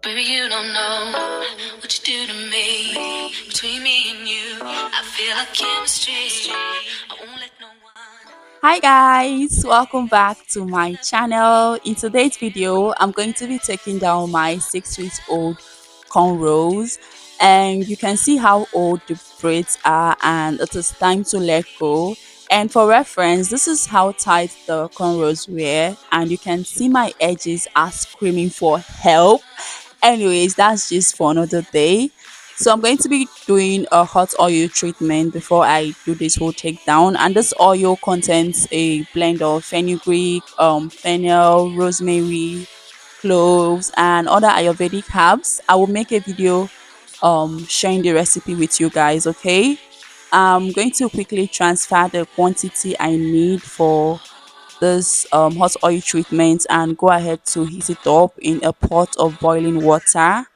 Baby, you don't know what you do to me. Between me and you, I feel like chemistry. I won't let no one. Hi guys, welcome back to my channel. In today's video, I'm going to be taking down my 6 weeks old cornrows, and you can see how old the braids are, and it is time to let go. And for reference, this is how tight the cornrows were, and you can see my edges are screaming for help. Anyways, that's just for another day. So I'm going to be doing a hot oil treatment before I do this whole takedown, and this oil contains a blend of fenugreek, fennel, rosemary, cloves, and other ayurvedic herbs. I will make a video sharing the recipe with you guys. Okay, I'm going to quickly transfer the quantity I need for this hot oil treatment and go ahead to heat it up in a pot of boiling water.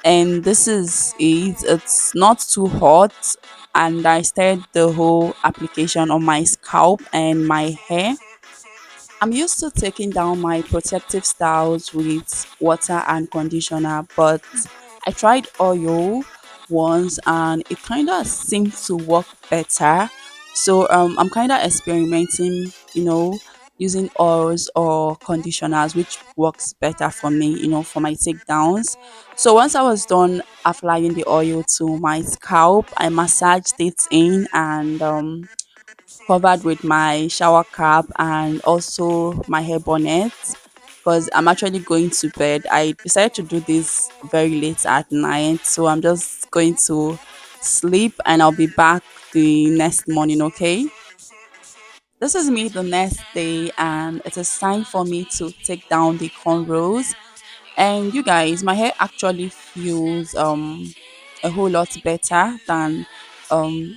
And this is it, it's not too hot, and I started the whole application on my scalp and my hair. I'm used to taking down my protective styles with water and conditioner, but I tried oil once and it kind of seemed to work better. So I'm kind of experimenting, using oils or conditioners, which works better for me, for my takedowns. So once I was done applying the oil to my scalp, I massaged it in and covered with my shower cap and also my hair bonnet because I'm actually going to bed. I decided to do this very late at night, so I'm just going to sleep and I'll be back the next morning, okay? This is me the next day, and it is time for me to take down the cornrows. And you guys, my hair actually feels a whole lot better than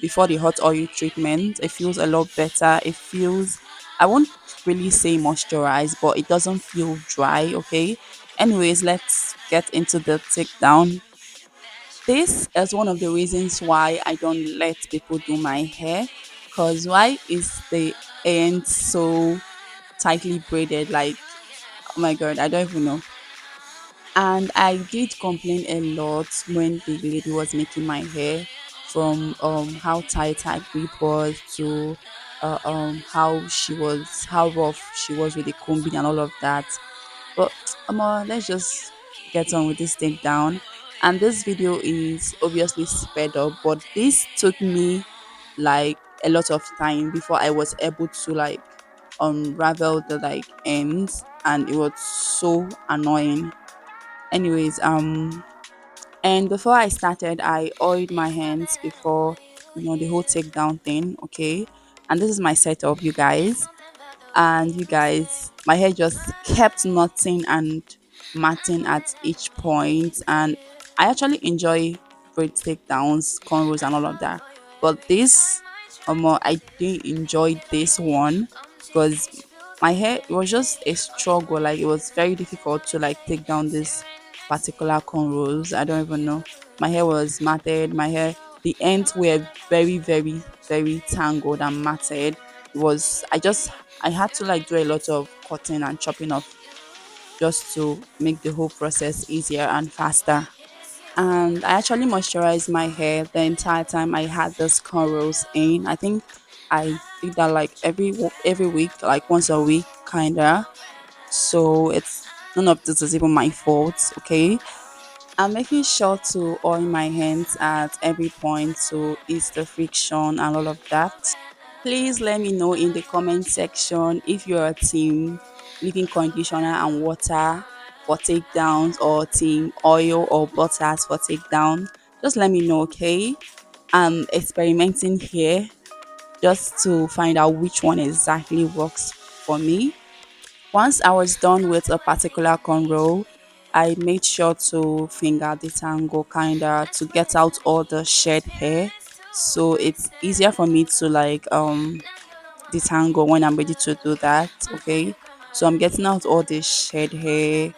before the hot oil treatment. It feels a lot better. It feels, I won't really say moisturized, but it doesn't feel dry. Okay. Anyways, let's get into the takedown. This is one of the reasons why I don't let people do my hair. Cause why is the end so tightly braided? Like, oh my god, I don't even know. And I did complain a lot when the lady was making my hair, from how tight her grip was to how rough she was with the combing and all of that. But let's just get on with this thing down. And this video is obviously sped up, but this took me like a lot of time before I was able to like unravel the like ends, and it was so annoying. Anyways, and before I started, I oiled my hands before, the whole takedown thing. Okay, and this is my setup, you guys. And you guys, my hair just kept knotting and matting at each point, and I actually enjoy braid takedowns, cornrows, and all of that. But this, I didn't enjoy this one because my hair, it was just a struggle. Like, it was very difficult to like take down this particular cornrows. I don't even know. My hair was matted. My hair, the ends were very, very, very tangled and matted. It was, I had to like do a lot of cutting and chopping off just to make the whole process easier and faster. And I actually moisturized my hair the entire time I had this cornrows in. I think I did that like every week, like once a week, kinda. So it's none of this is even my fault. Okay, I'm making sure to oil my hands at every point to ease the friction and all of that. Please let me know in the comment section if you're a team leave-in conditioner and water for takedowns, or team oil or butters for takedown. Just let me know, okay? I'm experimenting here just to find out which one exactly works for me. Once I was done with a particular cornrow, I made sure to finger detangle kinda to get out all the shed hair. So it's easier for me to like detangle when I'm ready to do that. Okay. So I'm getting out all the shed hair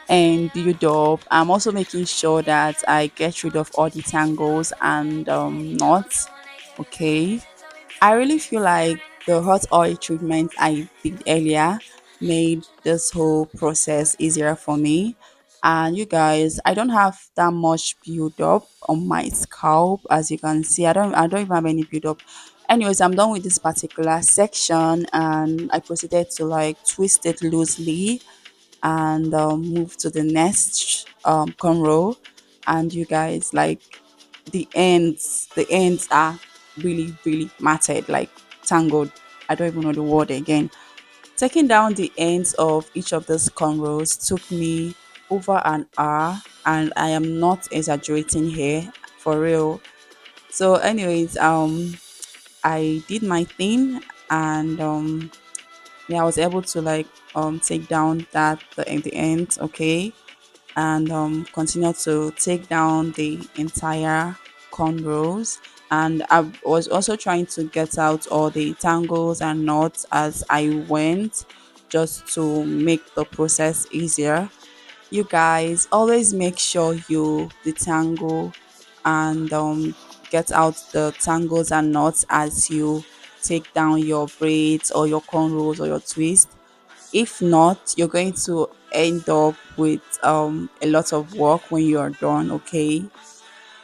and build up. I'm also making sure that I get rid of all the tangles and knots. Okay. I really feel like the hot oil treatment I did earlier made this whole process easier for me. And you guys, I don't have that much build up on my scalp. As you can see, I don't even have any build up. Anyways, I'm done with this particular section, and I proceeded to like twist it loosely and move to the next cornrow. And you guys, like, the ends are really really matted, like tangled. I don't even know the word again. Taking down the ends of each of those cornrows took me over an hour, and I am not exaggerating here, for real. So anyways, I did my thing, and yeah, I was able to like take down the end, okay, and continue to take down the entire cornrows. And I was also trying to get out all the tangles and knots as I went, just to make the process easier. You guys always make sure you detangle and get out the tangles and knots as you take down your braids or your cornrows or your twist. If not, you're going to end up with a lot of work when you're done, okay?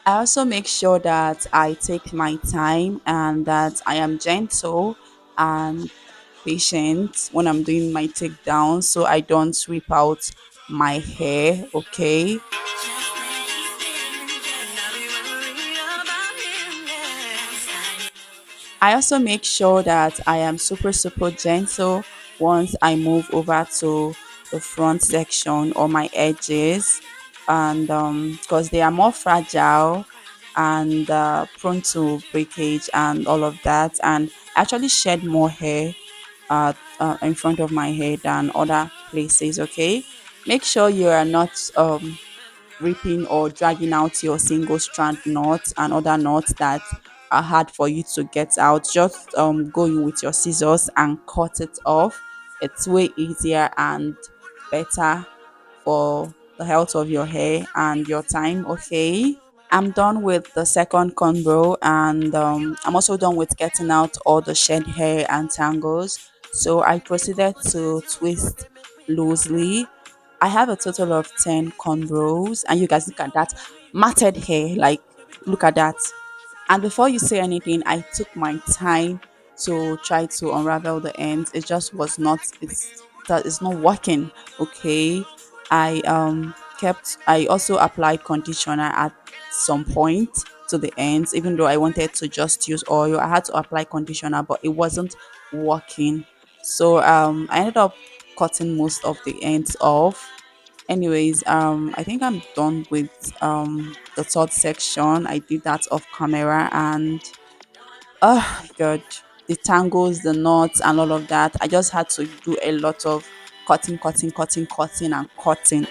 I also make sure that I take my time and that I am gentle and patient when I'm doing my takedown, so I don't rip out my hair, okay? I also make sure that I am super, super gentle once I move over to the front section or my edges, and because they are more fragile and prone to breakage and all of that, and actually shed more hair in front of my head than other places, okay? Make sure you are not ripping or dragging out your single strand knots and other knots that are hard for you to get out. Just go in with your scissors and cut it off. It's way easier and better for the health of your hair and your time, okay? I'm done with the second cornrow, and I'm also done with getting out all the shed hair and tangles. So I proceeded to twist loosely. I have a total of 10 cornrows, and you guys look at that matted hair. Like, look at that. And before you say anything, I took my time to try to unravel the ends. It just was not, it's not working. Okay. I also applied conditioner at some point to the ends, even though I wanted to just use oil. I had to apply conditioner, but it wasn't working. So I ended up cutting most of the ends off. Anyways, I think I'm done with the third section. I did that off camera, and oh god, the tangles, the knots, and all of that. I just had to do a lot of cutting, and cutting.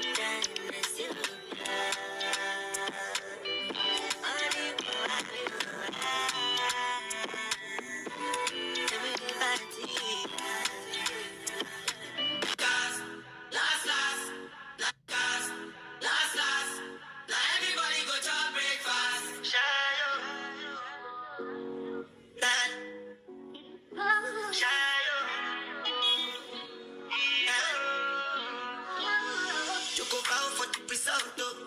You go out for the result, though.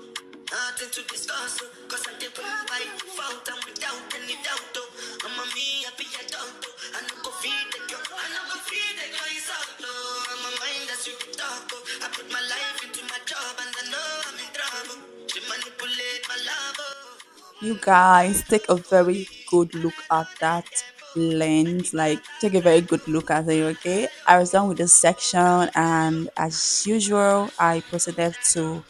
Nothing to discuss, cause I did by fault and without any doubt, though. I'm a me, I be a doubt, though. I know go feed the girl, I know go feed the girl, it's out, though. I'm a mind that's you can talk, oh. I put my life into my job and I know I'm in trouble. She manipulate my love, oh. You guys take a very good look at that lens. Like, take a very good look at it, okay? I was done with this section, and as usual, I proceeded to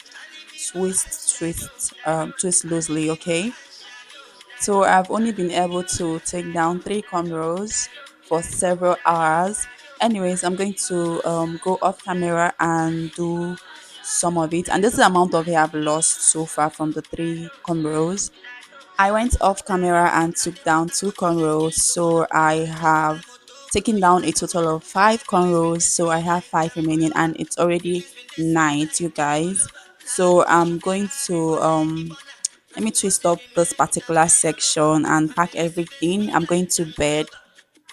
twist loosely, okay? So I've only been able to take down 3 cornrows for several hours. Anyways, I'm going to go off camera and do some of it. And this is the amount of hair I've lost so far from the 3 cornrows. I went off camera and took down 2 cornrows. So I have taken down a total of 5 cornrows. So I have 5 remaining, and it's already night, you guys. So I'm going to let me twist up this particular section and pack everything. I'm going to bed,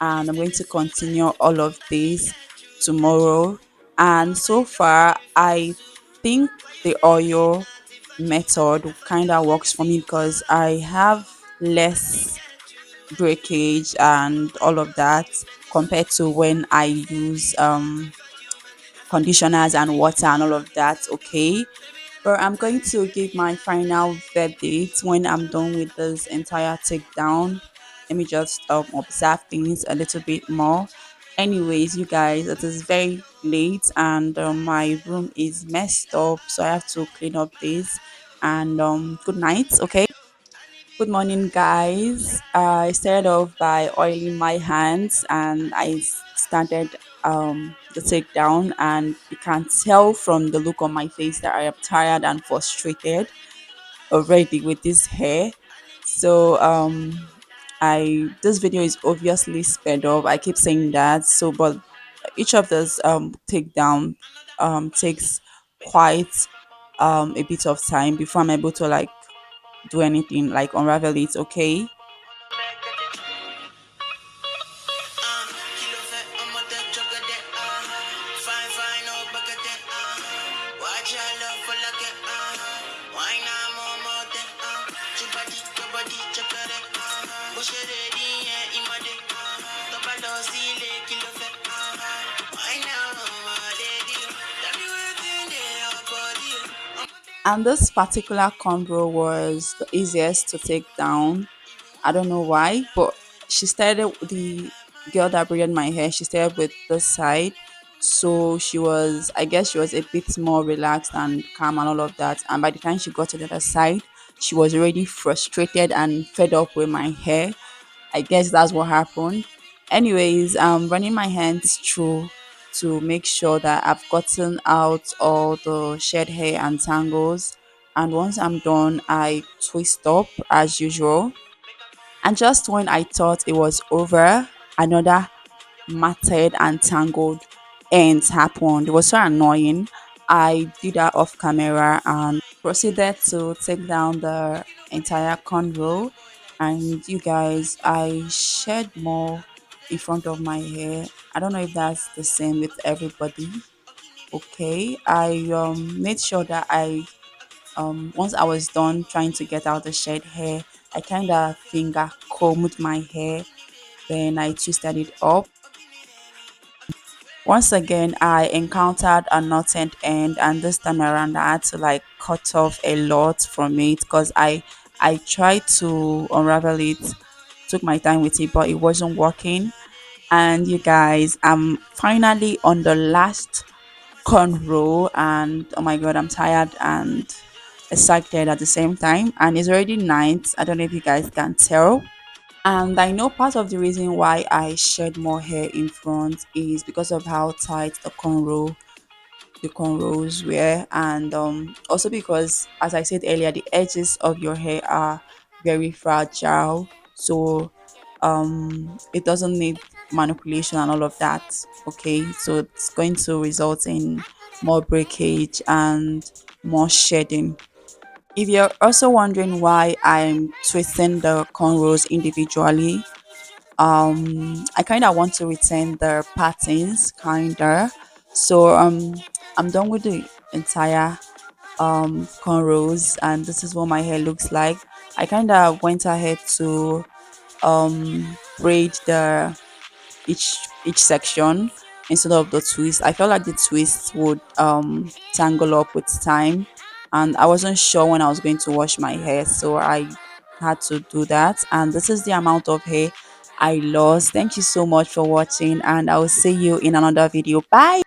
and I'm going to continue all of this tomorrow. And so far, I think the oil method kind of works for me because I have less breakage and all of that compared to when I use conditioners and water and all of that. Okay, but I'm going to give my final verdict when I'm done with this entire takedown. Let me just observe things a little bit more. Anyways, you guys, it is very late and my room is messed up, so I have to clean up this. And good night. Okay. Good morning, guys. I started off by oiling my hands and started the takedown, and you can tell from the look on my face that I am tired and frustrated already with this hair. So I this video is obviously sped up. I keep saying that. So, but each of those takedown takes quite a bit of time before I'm able to like do anything like unravel it. Okay. Kilo fat, I'm a that chocolate, fine, fine, no bucket, watch your love for like it, wine, I'm more than, chupadi, chocolate, push it ready, yeah, imade, topado, sile, kilo fat, wine, I'm more than, tell me what's in your body. And this particular cornrow was the easiest to take down. I don't know why, but she started the girl that braided my hair. She started with this side, so I guess, she was a bit more relaxed and calm and all of that. And by the time she got to the other side, she was already frustrated and fed up with my hair. I guess that's what happened. Anyways, I'm running my hands through to make sure that I've gotten out all the shed hair and tangles. And once I'm done, I twist up as usual. And just when I thought it was over, another matted and tangled ends happened. It was so annoying. I did that off camera and proceeded to take down the entire cornrow. And you guys, I shed more in front of my hair. I don't know if that's the same with everybody. Okay, I made sure that I once I was done trying to get out the shed hair, I kind of finger combed my hair, then I twisted it up. Once again, I encountered a knotted end, and this time around, I had to like cut off a lot from it because I tried to unravel it, took my time with it, but it wasn't working. And you guys, I'm finally on the last cornrow, and oh my god, I'm tired and excited at the same time. And it's already night. I don't know if you guys can tell. And I know part of the reason why I shed more hair in front is because of how tight the cornrows were, and also because, as I said earlier, the edges of your hair are very fragile. So it doesn't need manipulation and all of that. Okay, so it's going to result in more breakage and more shedding. If you're also wondering why I'm twisting the cornrows individually, I kind of want to retain the patterns, kinda. So I'm done with the entire cornrows, and this is what my hair looks like. I kind of went ahead to braid the each section instead of the twist. I felt like the twist would tangle up with time, and I wasn't sure when I was going to wash my hair, so I had to do that. And this is the amount of hair I lost. Thank you so much for watching, and I will see you in another video. Bye.